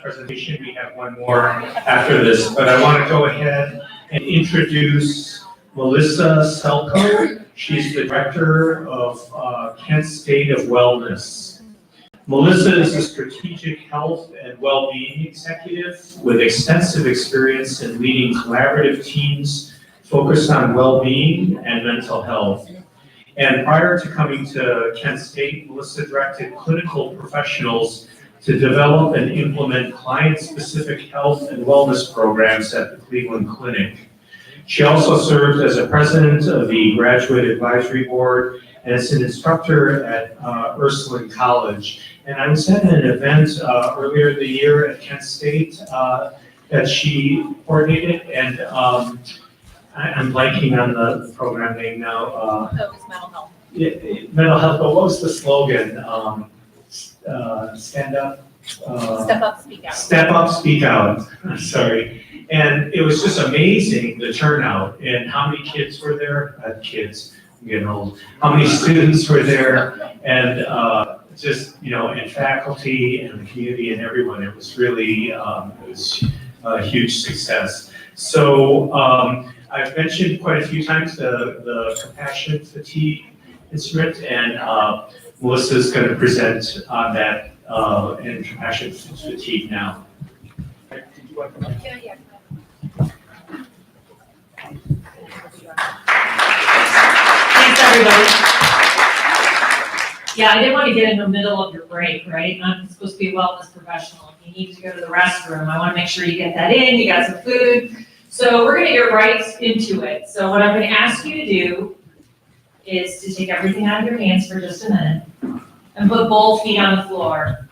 presentation. We have one more after this, but I want to go ahead and introduce Melissa Celko. She's the Director of Kent State of Wellness. Melissa is a strategic health and well-being executive with extensive experience in leading collaborative teams focused on well-being and mental health. And prior to coming to Kent State, Melissa directed clinical professionals to develop and implement client-specific health and wellness programs at the Cleveland Clinic. She also served as a president of the Graduate Advisory Board and as an instructor at Ursuline College. And I was at an event earlier in the year at Kent State that she coordinated, and I'm blanking on the program name now. So it's mental health. Mental health, but what was the slogan? Stand up. Step up, speak out. Step up, speak out. Sorry. And it was just amazing, the turnout, and how many kids were there? Kids, I'm getting old. How many students were there? And just, and faculty and the community and everyone. It was really, it was a huge success. So I've mentioned quite a few times the compassion fatigue instrument, and Melissa's going to present on that in compassion fatigue now. Did you want to come up? Yeah. Thanks, everybody. Yeah, I didn't want to get in the middle of your break, right? I'm supposed to be a wellness professional. If you need to go to the restroom, I want to make sure you get that in, you got some food. So we're going to get right into it. So what I'm going to ask you to do is to take everything out of your hands for just a minute and put both feet on the floor.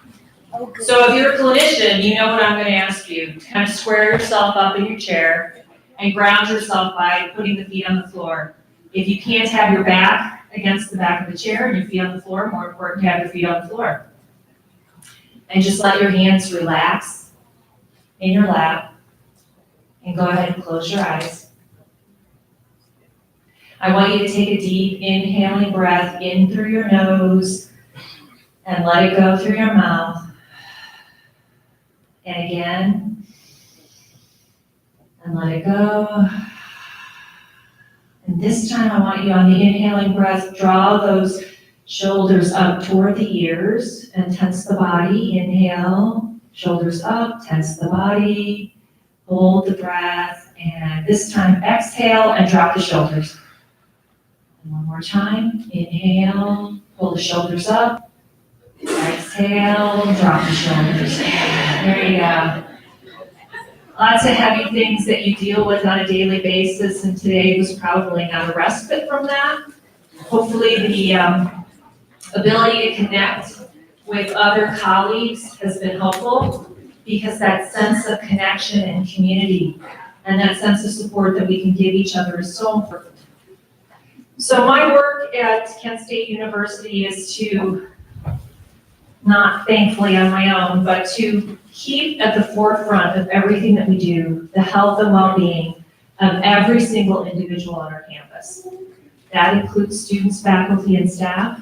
So if you're a clinician, you know what I'm going to ask you. Kind of square yourself up in your chair and ground yourself by putting the feet on the floor. If you can't have your back against the back of the chair and your feet on the floor, more important to have your feet on the floor. And just let your hands relax in your lap and go ahead and close your eyes. I want you to take a deep inhaling breath in through your nose and let it go through your mouth. And again, and let it go. And this time I want you on the inhaling breath, draw those shoulders up toward the ears and tense the body. Inhale, shoulders up, tense the body, hold the breath, and this time exhale and drop the shoulders. And one more time, inhale, pull the shoulders up, exhale, drop the shoulders. There you go. Lots of heavy things that you deal with on a daily basis, and today was probably not a respite from that. Hopefully the ability to connect with other colleagues has been helpful, because that sense of connection and community and that sense of support that we can give each other is so important. So my work at Kent State University is to, not thankfully on my own, but to keep at the forefront of everything that we do, the health and well-being of every single individual on our campus. That includes students, faculty, and staff.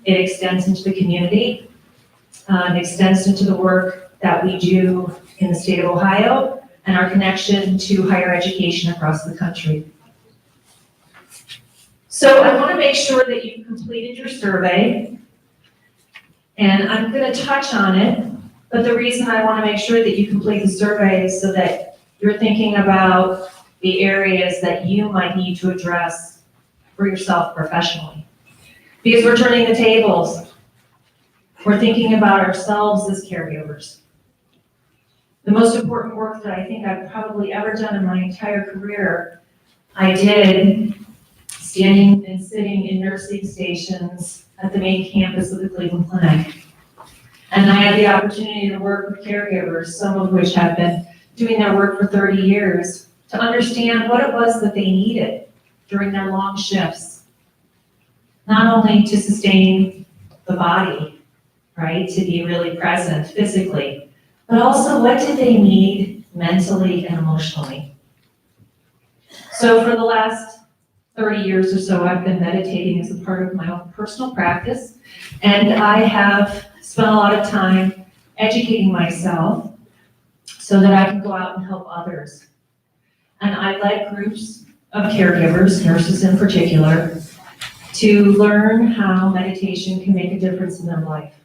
It extends into the community. It extends into the work that we do in the state of Ohio and our connection to higher education across the country. So I want to make sure that you've completed your survey, and I'm going to touch on it, but the reason I want to make sure that you complete the survey is so that you're thinking about the areas that you might need to address for yourself professionally. Because we're turning the tables. We're thinking about ourselves as caregivers. The most important work that I think I've probably ever done in my entire career, I did standing and sitting in nursing stations at the main campus of the Cleveland Clinic. And I had the opportunity to work with caregivers, some of which have been doing their work for 30 years, to understand what it was that they needed during their long shifts. Not only to sustain the body, right, to be really present physically, but also what did they need mentally and emotionally. So for the last 30 years or so, I've been meditating as a part of my own personal practice, and I have spent a lot of time educating myself so that I can go out and help others. And I led groups of caregivers, nurses in particular, to learn how meditation can make a difference in their life.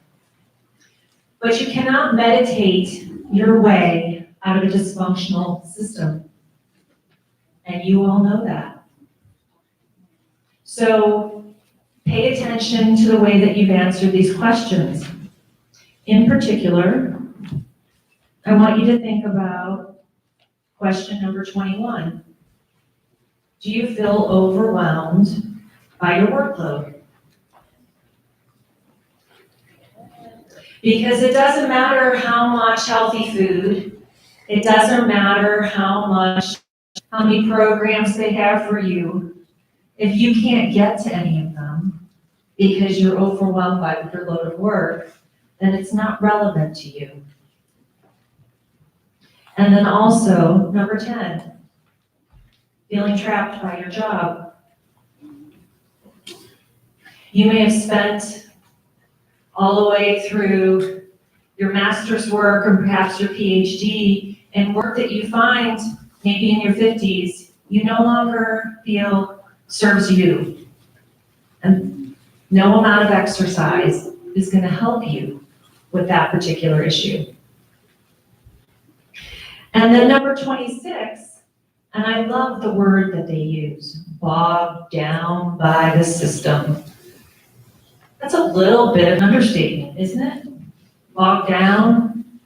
But you cannot meditate your way out of a dysfunctional system. And you all know that. So pay attention to the way that you've answered these questions. In particular, I want you to think about question number 21. Do you feel overwhelmed by your workload? Because it doesn't matter how much healthy food, it doesn't matter how many programs they have for you, if you can't get to any of them because you're overwhelmed by your load of work, then it's not relevant to you. And then also, number 10, feeling trapped by your job. You may have spent all the way through your master's work or perhaps your PhD in work that you find maybe in your 50s, you no longer feel serves you. And no amount of exercise is going to help you with that particular issue. And then number 26, and I love the word that they use, bogged down by the system. That's a little bit of an understatement, isn't it? Bogged down,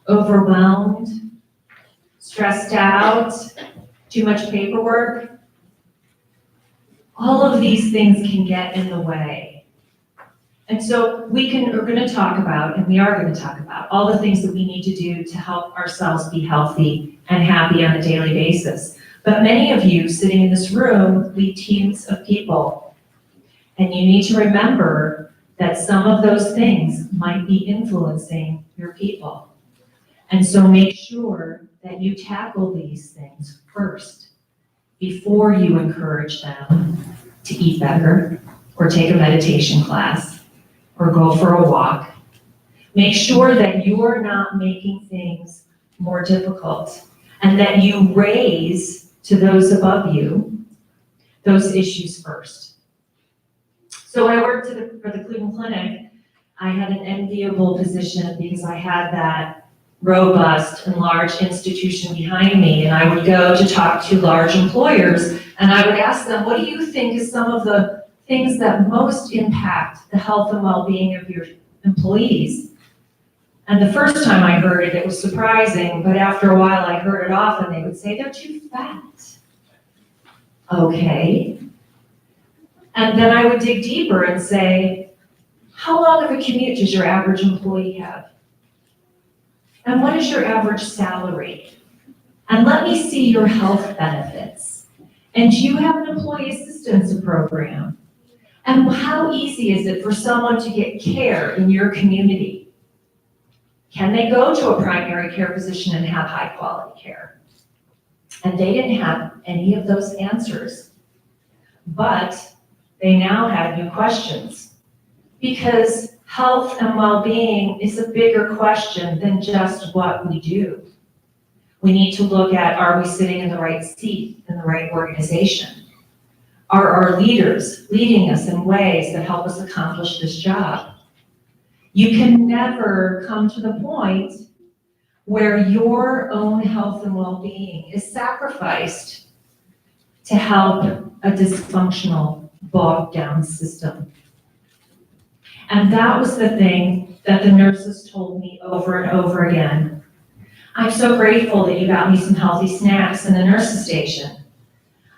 overwhelmed, stressed out, too much paperwork. All of these things can get in the way. And so we're going to talk about, and we are going to talk about, all the things that we need to do to help ourselves be healthy and happy on a daily basis. But many of you sitting in this room lead teams of people. And you need to remember that some of those things might be influencing your people. And so make sure that you tackle these things first before you encourage them to eat better or take a meditation class or go for a walk. Make sure that you are not making things more difficult and that you raise to those above you those issues first. So when I worked for the Cleveland Clinic, I had an enviable position because I had that robust and large institution behind me, and I would go to talk to large employers, and I would ask them, what do you think is some of the things that most impact the health and well-being of your employees? And the first time I heard it, it was surprising, but after a while I heard it often. They would say, they're too fat. Okay. And then I would dig deeper and say, how long of a commute does your average employee have? And what is your average salary? And let me see your health benefits. And do you have an employee assistance program? And how easy is it for someone to get care in your community? Can they go to a primary care physician and have high quality care? And they didn't have any of those answers. But they now had new questions, because health and well-being is a bigger question than just what we do. We need to look at, are we sitting in the right seat in the right organization? Are our leaders leading us in ways that help us accomplish this job? You can never come to the point where your own health and well-being is sacrificed to help a dysfunctional, bogged down system. And that was the thing that the nurses told me over and over again. I'm so grateful that you got me some healthy snacks in the nurses station.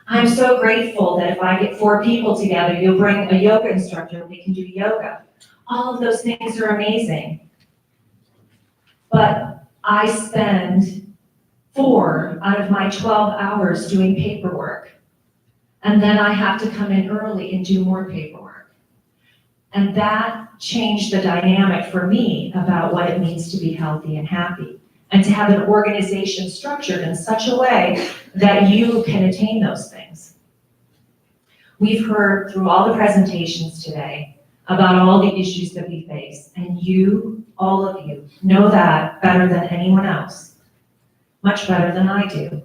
I'm so grateful that if I get 4 people together, you'll bring a yoga instructor and we can do yoga. All of those things are amazing. But I spend 4 out of my 12 hours doing paperwork. And then I have to come in early and do more paperwork. And that changed the dynamic for me about what it means to be healthy and happy, and to have an organization structured in such a way that you can attain those things. We've heard through all the presentations today about all the issues that we face, and you, all of you, know that better than anyone else. much better than I do.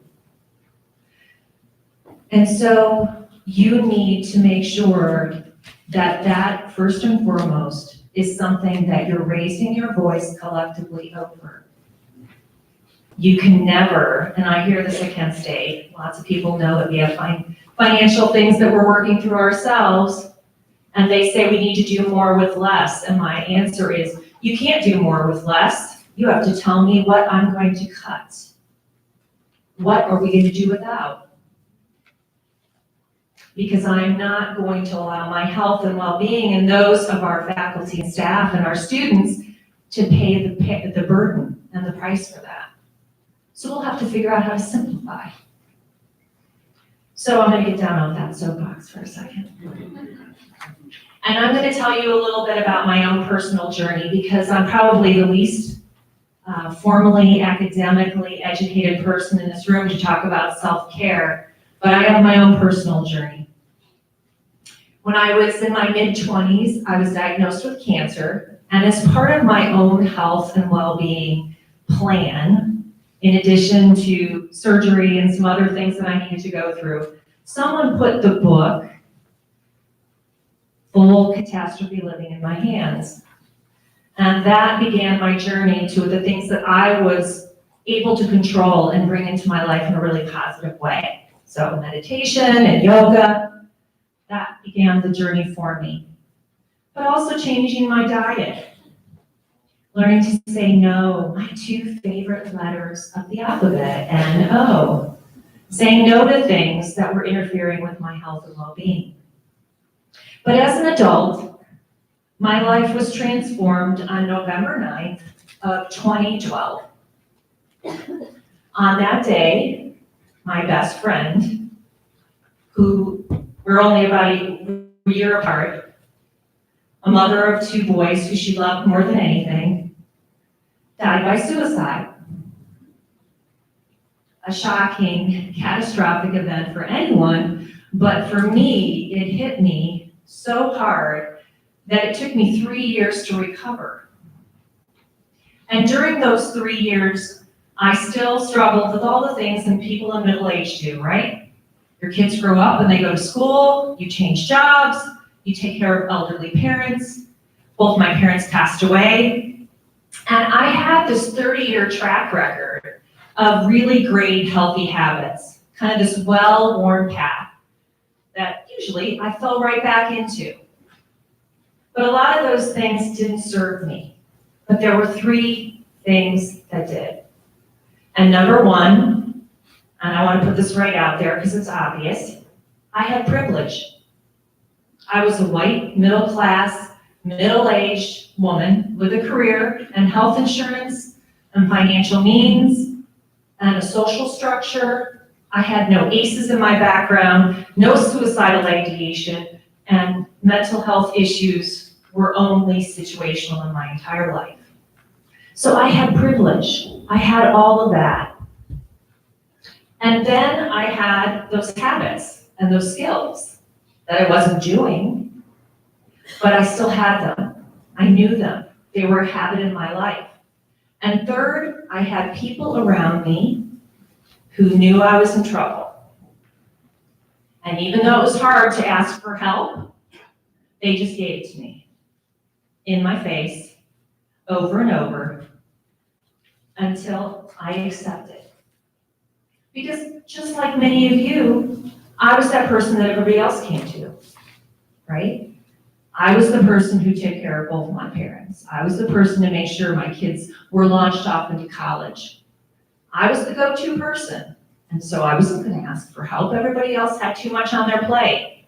And so you need to make sure that that first and foremost is something that you're raising your voice collectively over. You can never, and I hear this at Kent State, lots of people know that we have financial things that we're working through ourselves, and they say we need to do more with less. And my answer is, you can't do more with less. You have to tell me what I'm going to cut. What are we going to do without? Because I'm not going to allow my health and well-being and those of our faculty and staff and our students to pay the burden and the price for that. So we'll have to figure out how to simplify. So I'm going to get down on that soapbox for a second. And I'm going to tell you a little bit about my own personal journey, because I'm probably the least formally, academically educated person in this room to talk about self-care, but I have my own personal journey. When I was in my mid-20s, I was diagnosed with cancer, and as part of my own health and well-being plan, in addition to surgery and some other things that I needed to go through, someone put the book, Full Catastrophe Living, in my hands. And that began my journey to the things that I was able to control and bring into my life in a really positive way. So meditation and yoga, that began the journey for me. But also changing my diet. Learning to say no, my two favorite letters of the alphabet, N-O. Saying no to things that were interfering with my health and well-being. But as an adult, my life was transformed on November 9th of 2012. On that day, my best friend, who we're only about a year apart, a mother of two boys who she loved more than anything, died by suicide. A shocking, catastrophic event for anyone, but for me, it hit me so hard that it took me 3 years to recover. And during those 3 years, I still struggled with all the things that people in middle age do, right? Your kids grow up and they go to school, you change jobs, you take care of elderly parents. Both my parents passed away. And I had this 30-year track record of really great, healthy habits, kind of this well-worn path that usually I fell right back into. But a lot of those things didn't serve me. But there were 3 things that did. And number one, and I want to put this right out there because it's obvious, I had privilege. I was a white, middle-class, middle-aged woman with a career and health insurance and financial means and a social structure. I had no ACEs in my background, no suicidal ideation, and mental health issues were only situational in my entire life. So I had privilege. I had all of that. And then I had those habits and those skills that I wasn't doing, but I still had them. I knew them. They were a habit in my life. And third, I had people around me who knew I was in trouble. And even though it was hard to ask for help, they just gave it to me in my face over and over until I accepted. Because just like many of you, I was that person that everybody else came to, right? I was the person who took care of both my parents. I was the person to make sure my kids were launched off into college. I was the go-to person, and so I wasn't going to ask for help. Everybody else had too much on their plate,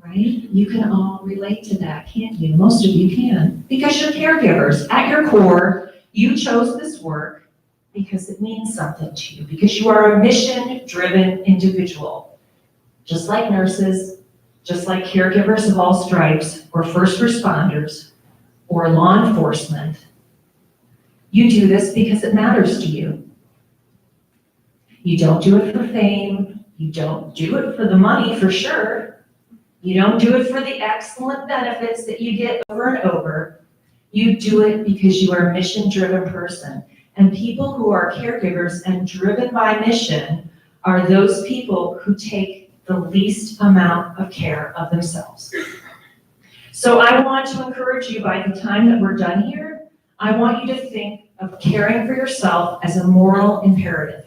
right? You can all relate to that, can't you? Most of you can, because you're caregivers. At your core, you chose this work because it means something to you, because you are a mission-driven individual, just like nurses, just like caregivers of all stripes, or first responders, or law enforcement. You do this because it matters to you. You don't do it for fame. You don't do it for the money, for sure. You don't do it for the excellent benefits that you get over and over. You do it because you are a mission-driven person. And people who are caregivers and driven by mission are those people who take the least amount of care of themselves. So I want to encourage you, by the time that we're done here, I want you to think of caring for yourself as a moral imperative.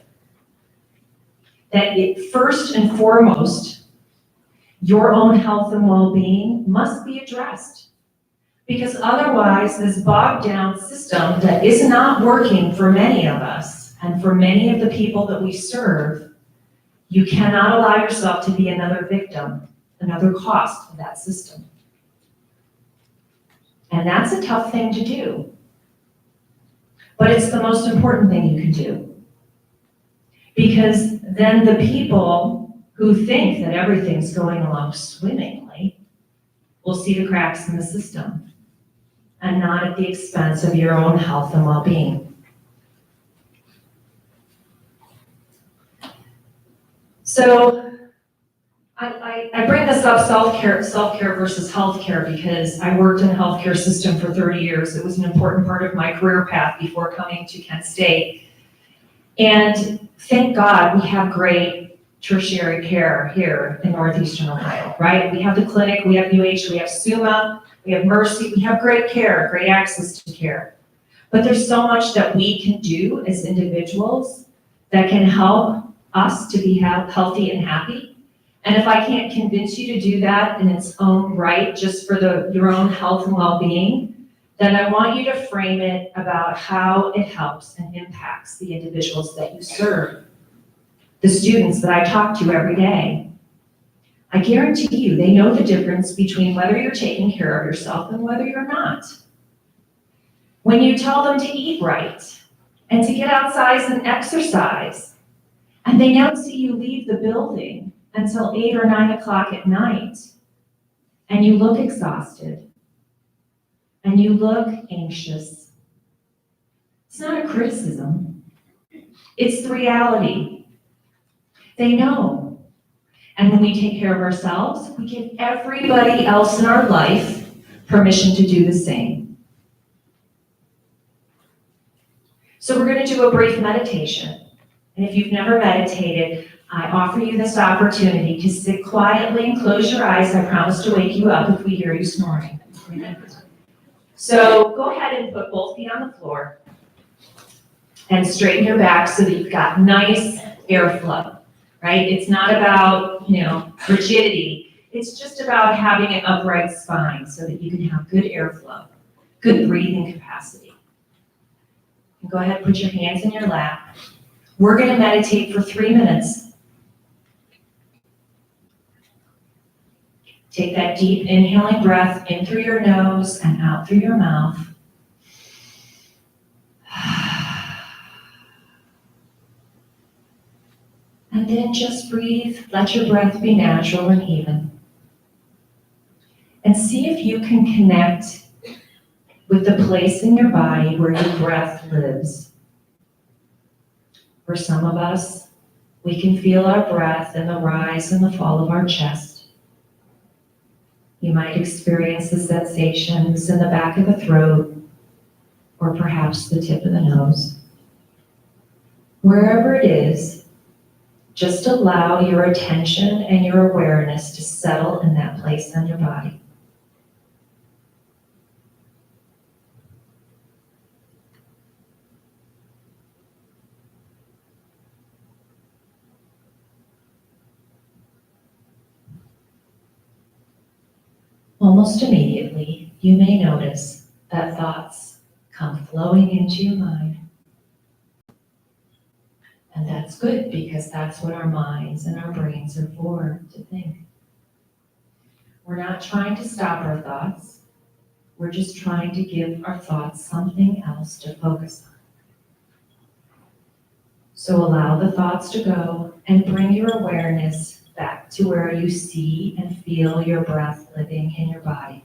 That first and foremost, your own health and well-being must be addressed. Because otherwise, this bogged down system that is not working for many of us and for many of the people that we serve, you cannot allow yourself to be another victim, another cost of that system. And that's a tough thing to do. But it's the most important thing you can do. Because then the people who think that everything's going along swimmingly will see the cracks in the system, and not at the expense of your own health and well-being. So I bring this up, self-care versus healthcare, because I worked in the healthcare system for 30 years. It was an important part of my career path before coming to Kent State. And thank God we have great tertiary care here in Northeastern Ohio, right? We have the clinic, we have UH, we have SUMA, we have Mercy, we have great care, great access to care. But there's so much that we can do as individuals that can help us to be healthy and happy. And if I can't convince you to do that in its own right, just for your own health and well-being, then I want you to frame it about how it helps and impacts the individuals that you serve, the students that I talk to every day. I guarantee you, they know the difference between whether you're taking care of yourself and whether you're not. When you tell them to eat right and to get outside and exercise, and they don't see you leave the building until 8 or 9 o'clock at night, and you look exhausted, and you look anxious, it's not a criticism, it's the reality. They know. And when we take care of ourselves, we give everybody else in our life permission to do the same. So we're going to do a brief meditation. And if you've never meditated, I offer you this opportunity to sit quietly and close your eyes. I promise to wake you up if we hear you snoring. So go ahead and put both feet on the floor and straighten your back so that you've got nice airflow, right? It's not about, rigidity. It's just about having an upright spine so that you can have good airflow, good breathing capacity. And go ahead and put your hands in your lap. We're going to meditate for 3 minutes. Take that deep inhaling breath in through your nose and out through your mouth. And then just breathe. Let your breath be natural and even. And see if you can connect with the place in your body where your breath lives. For some of us, we can feel our breath in the rise and the fall of our chest. You might experience the sensations in the back of the throat, or perhaps the tip of the nose. Wherever it is, just allow your attention and your awareness to settle in that place on your body. Almost immediately, you may notice that thoughts come flowing into your mind. And that's good, because that's what our minds and our brains are for, to think. We're not trying to stop our thoughts. We're just trying to give our thoughts something else to focus on. So allow the thoughts to go and bring your awareness back to where you see and feel your breath living in your body.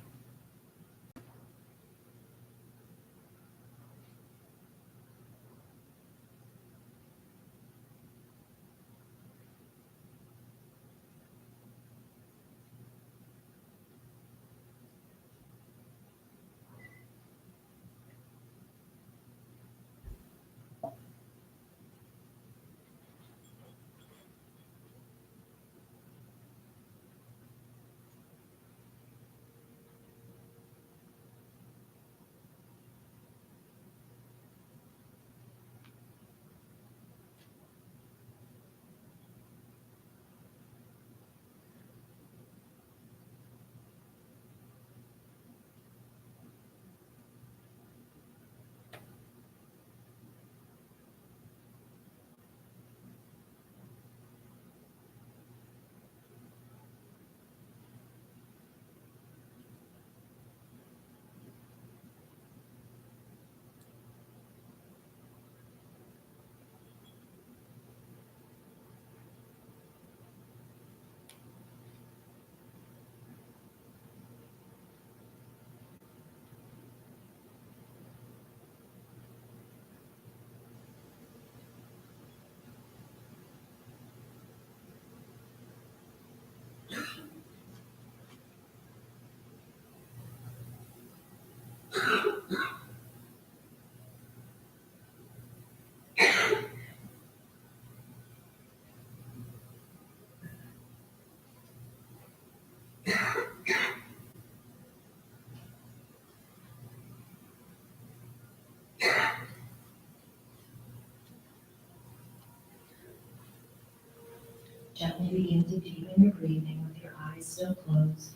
Gently begin to deepen your breathing with your eyes still closed.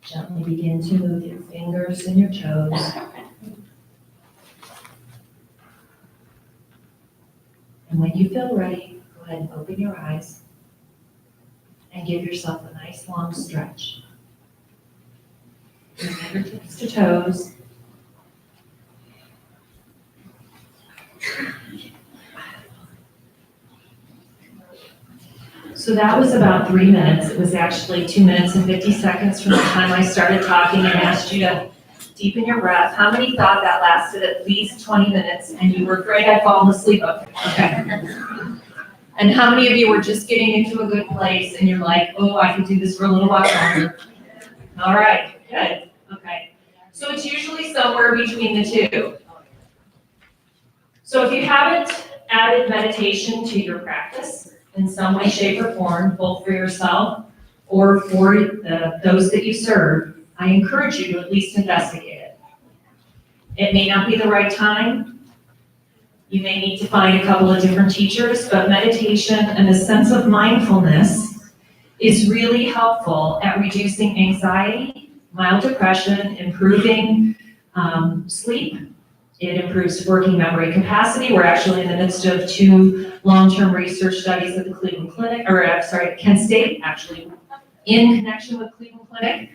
Gently begin to move your fingers and your toes. And when you feel ready, go ahead and open your eyes and give yourself a nice long stretch. Remember tips to toes. So that was about 3 minutes. It was actually 2 minutes and 50 seconds from the time I started talking and asked you to deepen your breath. How many thought that lasted at least 20 minutes and you were afraid I'd fallen asleep? Okay. And how many of you were just getting into a good place and you're like, oh, I could do this for a little while longer? All right, good. Okay. So it's usually somewhere between the two. So if you haven't added meditation to your practice in some way, shape, or form, both for yourself or for those that you serve, I encourage you to at least investigate it. It may not be the right time. You may need to find a couple of different teachers, but meditation and a sense of mindfulness is really helpful at reducing anxiety, mild depression, improving sleep. It improves working memory capacity. We're actually in the midst of 2 long-term research studies at the Cleveland Clinic, Kent State, actually in connection with Cleveland Clinic,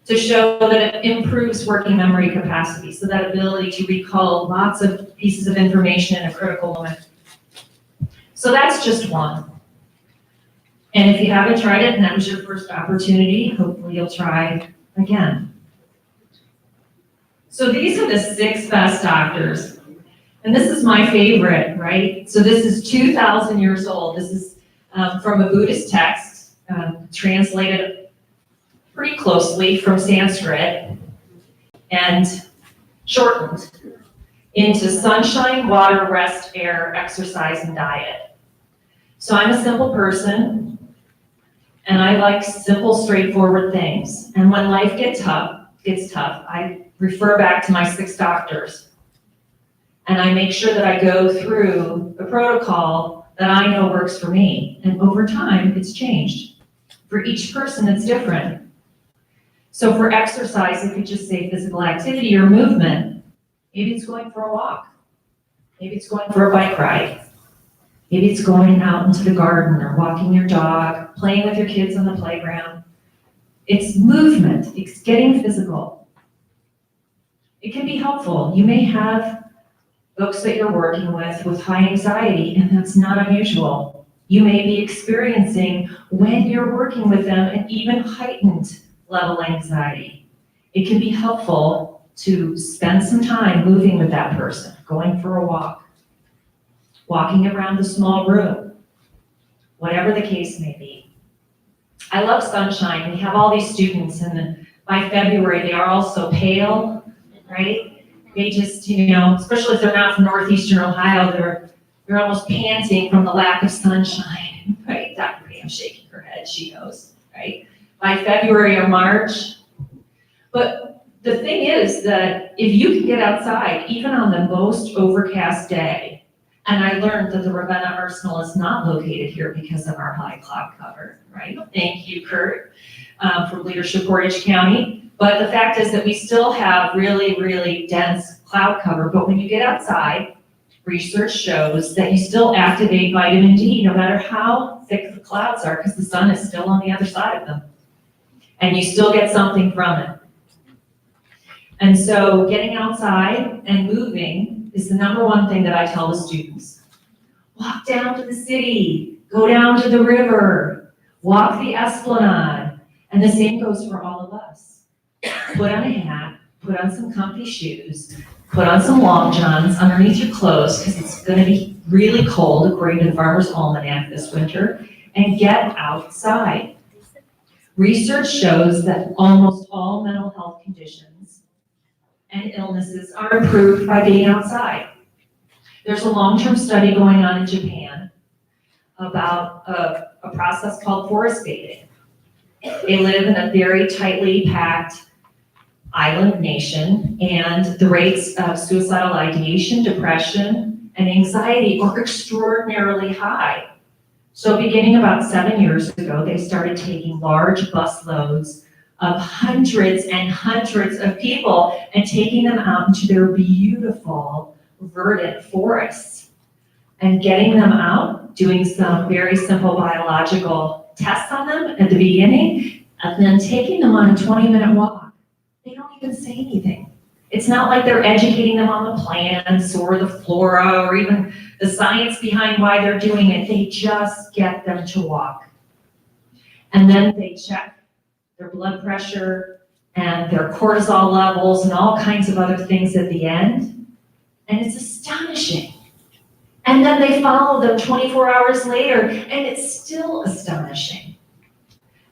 to show that it improves working memory capacity, so that ability to recall lots of pieces of information in a critical moment. So that's just one. And if you haven't tried it and that was your first opportunity, hopefully you'll try again. So these are the 6 best doctors. And this is my favorite, right? So this is 2,000 years old. This is from a Buddhist text, translated pretty closely from Sanskrit and shortened into sunshine, water, rest, air, exercise, and diet. So I'm a simple person, and I like simple, straightforward things. And when life gets tough, I refer back to my 6 doctors. And I make sure that I go through a protocol that I know works for me. And over time, it's changed. For each person, it's different. So for exercise, it could just say physical activity or movement. Maybe it's going for a walk. Maybe it's going for a bike ride. Maybe it's going out into the garden or walking your dog, playing with your kids on the playground. It's movement. It's getting physical. It can be helpful. You may have folks that you're working with high anxiety, and that's not unusual. You may be experiencing, when you're working with them, an even heightened level anxiety. It can be helpful to spend some time moving with that person, going for a walk, walking around the small room, whatever the case may be. I love sunshine. We have all these students, and by February, they are all so pale, right? They just, especially if they're not from northeastern Ohio, they're almost panting from the lack of sunshine, right? Dr. Pam's shaking her head, she knows, right? By February or March. But the thing is that if you can get outside, even on the most overcast day, and I learned that the Ravenna Arsenal is not located here because of our high cloud cover, right? Thank you, Kurt, from Leadership Portage County. But the fact is that we still have really, really dense cloud cover. But when you get outside, research shows that you still activate vitamin D no matter how thick the clouds are, because the sun is still on the other side of them. And you still get something from it. And so getting outside and moving is the #1 thing that I tell the students. Walk down to the city, go down to the river, walk the Esplanade. And the same goes for all of us. Put on a hat, put on some comfy shoes, put on some long johns underneath your clothes, because it's going to be really cold according to the Farmer's Almanac this winter, and get outside. Research shows that almost all mental health conditions and illnesses are improved by being outside. There's a long-term study going on in Japan about a process called forest bathing. They live in a very tightly packed island nation, and the rates of suicidal ideation, depression, and anxiety are extraordinarily high. So beginning about 7 years ago, they started taking large bus loads of hundreds and hundreds of people and taking them out into their beautiful verdant forests and getting them out, doing some very simple biological tests on them at the beginning, and then taking them on a 20-minute walk. They don't even say anything. It's not like they're educating them on the plants or the flora or even the science behind why they're doing it. They just get them to walk. And then they check their blood pressure and their cortisol levels and all kinds of other things at the end. And it's astonishing. And then they follow them 24 hours later, and it's still astonishing.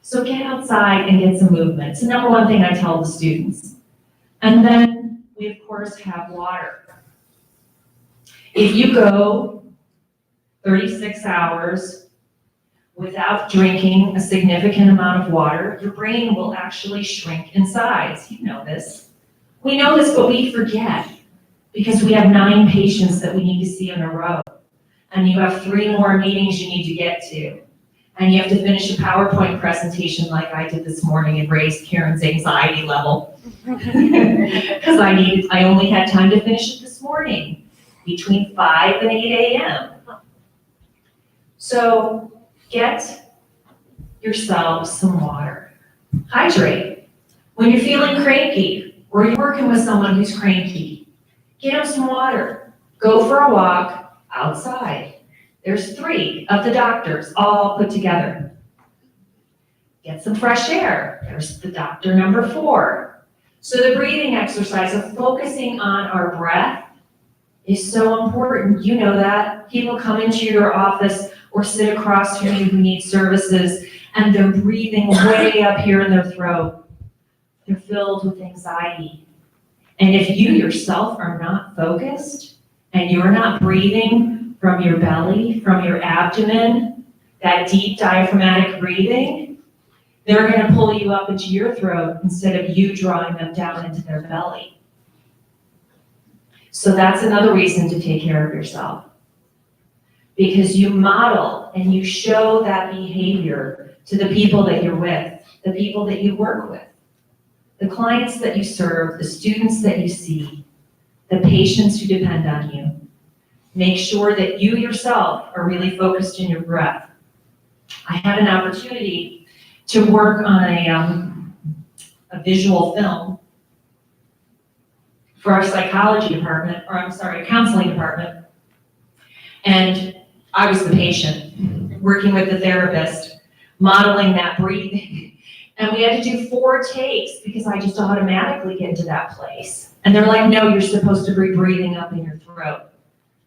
So get outside and get some movement. It's the number one thing I tell the students. And then we, of course, have water. If you go 36 hours without drinking a significant amount of water, your brain will actually shrink in size. You know this. We know this, but we forget because we have 9 patients that we need to see in a row. And you have 3 more meetings you need to get to. And you have to finish a PowerPoint presentation like I did this morning and raise Karen's anxiety level. Because I only had time to finish it this morning, between 5 and 8 a.m. So get yourself some water. Hydrate. When you're feeling cranky, or you're working with someone who's cranky, get them some water. Go for a walk outside. There's 3 of the doctors all put together. Get some fresh air. There's the doctor number 4. So the breathing exercise of focusing on our breath is so important. You know that. People come into your office or sit across from you who need services, and they're breathing way up here in their throat. They're filled with anxiety. And if you yourself are not focused and you're not breathing from your belly, from your abdomen, that deep diaphragmatic breathing, they're going to pull you up into your throat instead of you drawing them down into their belly. So that's another reason to take care of yourself. Because you model and you show that behavior to the people that you're with, the people that you work with, the clients that you serve, the students that you see, the patients who depend on you. Make sure that you yourself are really focused in your breath. I had an opportunity to work on a visual film for our psychology department, counseling department. And I was the patient, working with the therapist, modeling that breathing. And we had to do 4 takes because I just automatically get into that place. And they're like, no, you're supposed to be breathing up in your throat.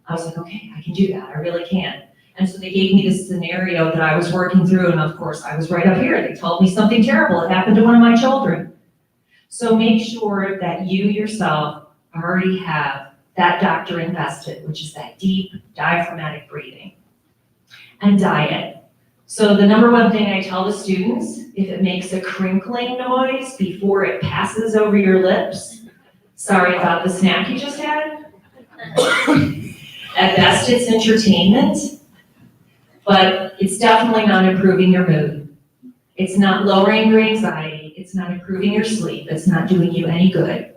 I was like, okay, I can do that, I really can. And so they gave me this scenario that I was working through, and of course I was right up here. They told me something terrible had happened to one of my children. So make sure that you yourself already have that doctor invested, which is that deep diaphragmatic breathing. And diet. So the number one thing I tell the students, if it makes a crinkling noise before it passes over your lips, sorry about the snack you just had. At best, it's entertainment, but it's definitely not improving your mood. It's not lowering your anxiety. It's not improving your sleep. It's not doing you any good.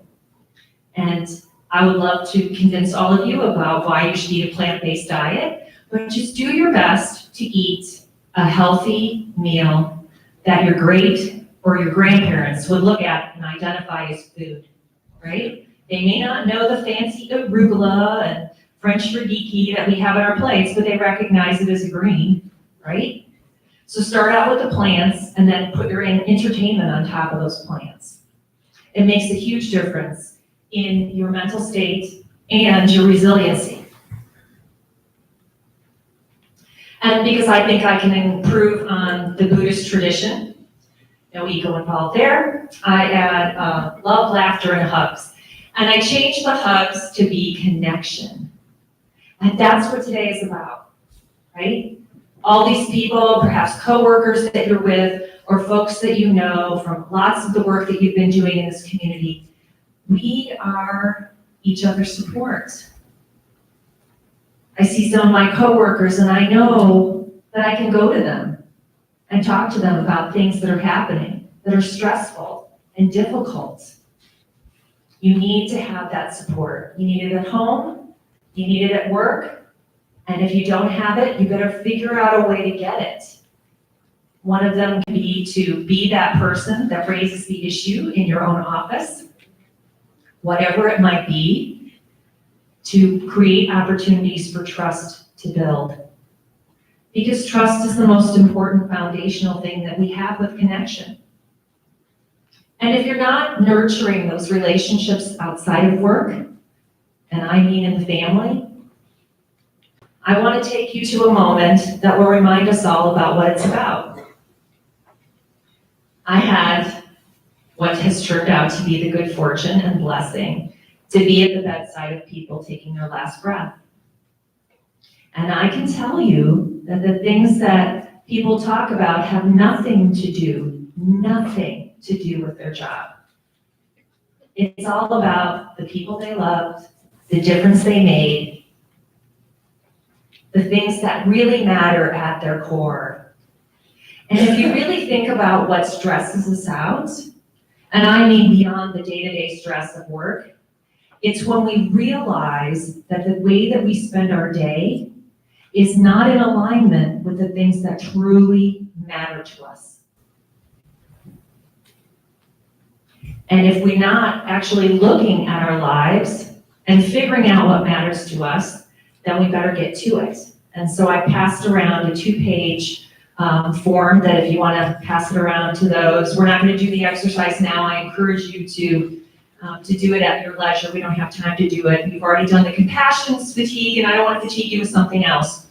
And I would love to convince all of you about why you should eat a plant-based diet, but just do your best to eat a healthy meal that your great or your grandparents would look at and identify as food, right? They may not know the fancy arugula and French radicchio that we have on our plates, but they recognize it as a green, right? So start out with the plants and then put your entertainment on top of those plants. It makes a huge difference in your mental state and your resiliency. And because I think I can improve on the Buddhist tradition, no ego involved there, I add love, laughter, and hugs. And I changed the hugs to be connection. And that's what today is about, right? All these people, perhaps coworkers that you're with, or folks that you know from lots of the work that you've been doing in this community, we are each other's support. I see some of my coworkers and I know that I can go to them and talk to them about things that are happening, that are stressful and difficult. You need to have that support. You need it at home, you need it at work, and if you don't have it, you better figure out a way to get it. One of them can be to be that person that raises the issue in your own office, whatever it might be, to create opportunities for trust to build. Because trust is the most important foundational thing that we have with connection. And if you're not nurturing those relationships outside of work, and I mean in the family, I want to take you to a moment that will remind us all about what it's about. I had what has turned out to be the good fortune and blessing to be at the bedside of people taking their last breath. And I can tell you that the things that people talk about have nothing to do with their job. It's all about the people they loved, the difference they made, the things that really matter at their core. And if you really think about what stresses us out, and I mean beyond the day-to-day stress of work, it's when we realize that the way that we spend our day is not in alignment with the things that truly matter to us. And if we're not actually looking at our lives and figuring out what matters to us, then we better get to it. And so I passed around a 2-page form that if you want to pass it around to those, we're not going to do the exercise now. I encourage you to do it at your leisure. We don't have time to do it. We've already done the compassion fatigue, and I don't want to fatigue you with something else.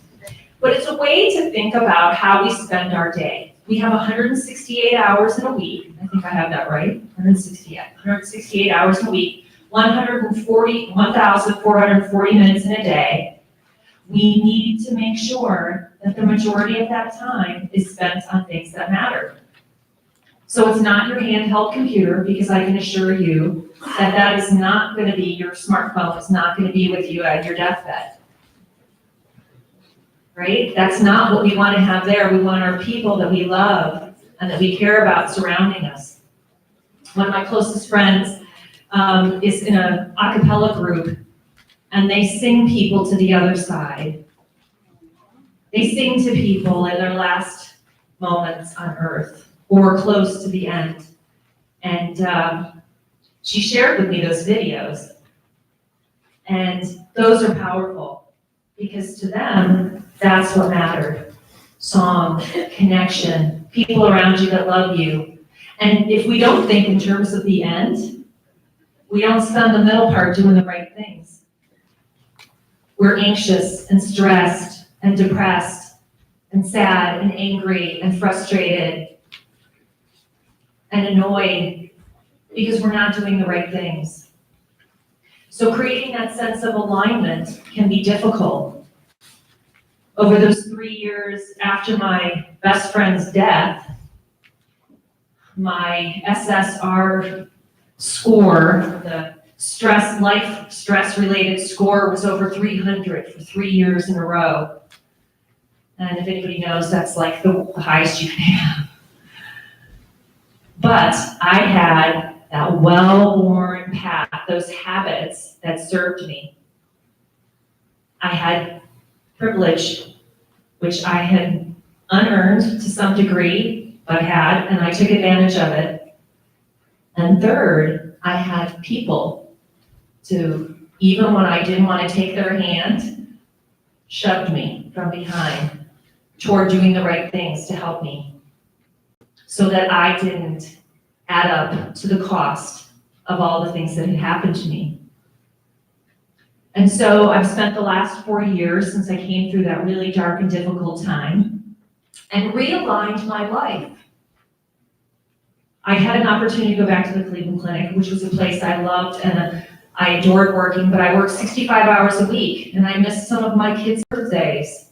But it's a way to think about how we spend our day. We have 168 hours in a week. I think I have that right. 168 hours in a week, 1,440 minutes in a day. We need to make sure that the majority of that time is spent on things that matter. So it's not your handheld computer, because I can assure you that that is not going to be your smartphone. It's not going to be with you at your deathbed. Right? That's not what we want to have there. We want our people that we love and that we care about surrounding us. One of my closest friends is in an a cappella group, and they sing people to the other side. They sing to people in their last moments on earth or close to the end. And she shared with me those videos. And those are powerful, because to them, that's what mattered. Song, connection, people around you that love you. And if we don't think in terms of the end, we don't spend the middle part doing the right things. We're anxious and stressed and depressed and sad and angry and frustrated and annoyed because we're not doing the right things. So creating that sense of alignment can be difficult. Over those 3 years after my best friend's death, my SSR score, the life stress-related score, was over 300 for 3 years in a row. And if anybody knows, that's like the highest you can have. But I had that well-worn path, those habits that served me. I had privilege, which I had unearned to some degree, but had, and I took advantage of it. And third, I had people to, even when I didn't want to take their hand, shoved me from behind toward doing the right things to help me, so that I didn't add up to the cost of all the things that had happened to me. And so I've spent the last 4 years since I came through that really dark and difficult time and realigned my life. I had an opportunity to go back to the Cleveland Clinic, which was a place I loved and I adored working, but I worked 65 hours a week, and I missed some of my kids' birthdays,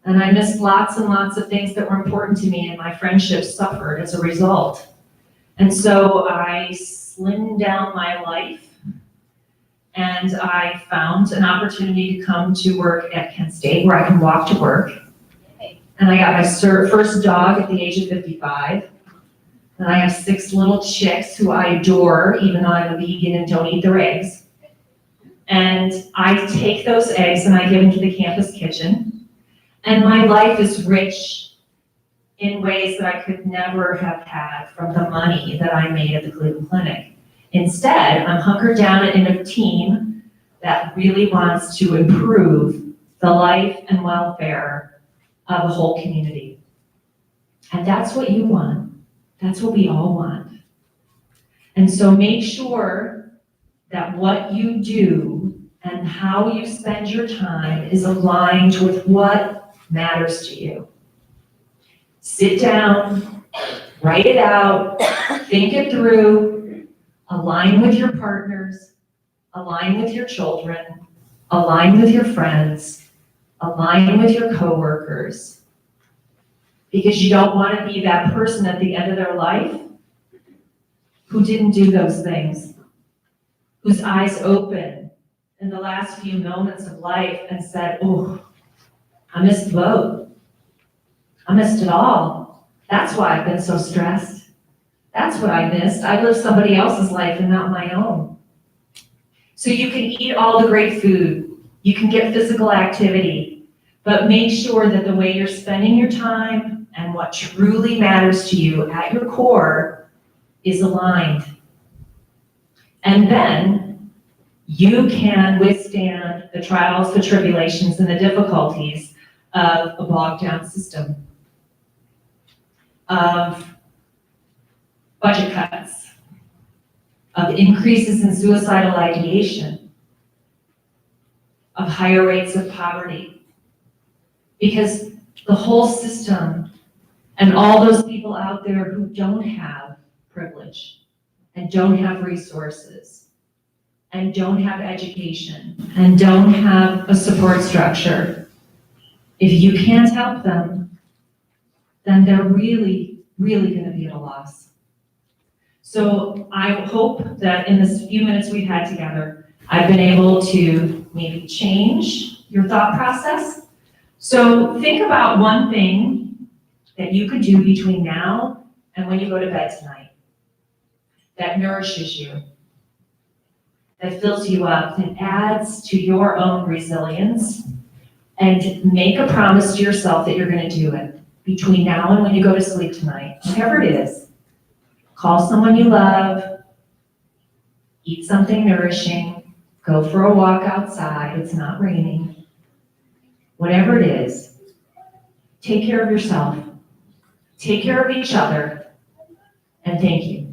and I missed lots and lots of things that were important to me, and my friendships suffered as a result. And so I slimmed down my life And I found an opportunity to come to work at Kent State where I can walk to work. And I got my first dog at the age of 55. And I have 6 little chicks who I adore, even though I'm a vegan and don't eat their eggs. And I take those eggs and I give them to the campus kitchen. And my life is rich in ways that I could never have had from the money that I made at the Cleveland Clinic. Instead, I'm hunkered down in a team that really wants to improve the life and welfare of the whole community. And that's what you want. That's what we all want. And so make sure that what you do and how you spend your time is aligned with what matters to you. Sit down, write it out, think it through, align with your partners, align with your children, align with your friends, align with your coworkers. Because you don't want to be that person at the end of their life who didn't do those things, whose eyes opened in the last few moments of life and said, oh, I missed the boat. I missed it all. That's why I've been so stressed. That's what I missed. I lived somebody else's life and not my own. So you can eat all the great food. You can get physical activity, but make sure that the way you're spending your time and what truly matters to you at your core is aligned. And then you can withstand the trials, the tribulations, and the difficulties of a bogged down system, of budget cuts, of increases in suicidal ideation, of higher rates of poverty. Because the whole system and all those people out there who don't have privilege and don't have resources and don't have education and don't have a support structure, if you can't help them, then they're really, really going to be at a loss. So I hope that in this few minutes we've had together, I've been able to maybe change your thought process. So think about one thing that you could do between now and when you go to bed tonight that nourishes you, that fills you up, that adds to your own resilience, and make a promise to yourself that you're going to do it between now and when you go to sleep tonight, whatever it is. Call someone you love, eat something nourishing, go for a walk outside, it's not raining. Whatever it is, take care of yourself, take care of each other, and thank you.